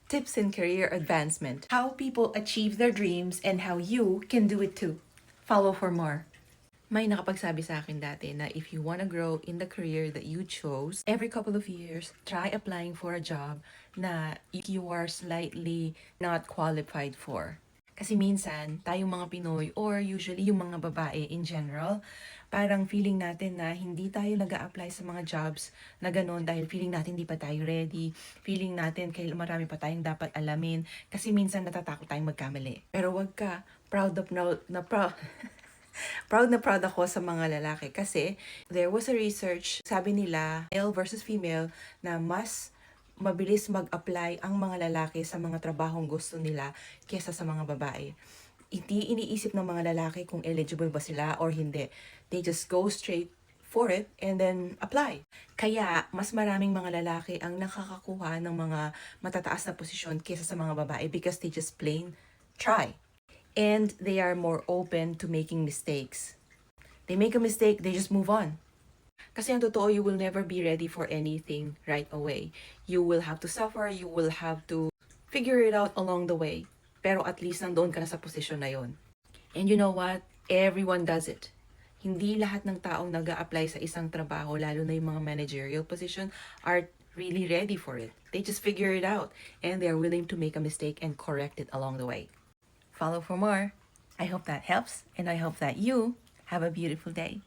tips in career advancement, how people achieve their dreams, and how you can do it too. Follow for more. May nakapagsabi sa akin dati na if you wanna grow in the career that you chose, every couple of years, try applying for a job na you are slightly not qualified for. Kasi minsan, tayong mga Pinoy or usually yung mga babae in general, parang feeling natin na hindi tayo nag-a-apply sa mga jobs na gano'n dahil feeling natin hindi pa tayo ready, feeling natin marami pa tayong dapat alamin, kasi minsan natatakot tayong magkamali. Pero wag ka, proud na proud ako sa mga lalaki kasi there was a research, sabi nila, male versus female, na mas mabilis mag-apply ang mga lalaki sa mga trabahong gusto nila kesa sa mga babae. Hindi iniisip ng mga lalaki kung eligible ba sila or hindi. They just go straight for it and then apply. Kaya, mas maraming mga lalaki ang nakakakuha ng mga matataas na posisyon kesa sa mga babae because they just plain try. And they are more open to making mistakes. They make a mistake, they just move on. Kasi ang totoo, you will never be ready for anything right away. You will have to suffer, you will have to figure it out along the way. Pero at least nandoon ka na sa posisyon na yon. And you know what? Everyone does it. Hindi lahat ng taong nag-a-apply sa isang trabaho, lalo na yung mga managerial position, are really ready for it. They just figure it out and they are willing to make a mistake and correct it along the way. Follow for more. I hope that helps and I hope that you have a beautiful day.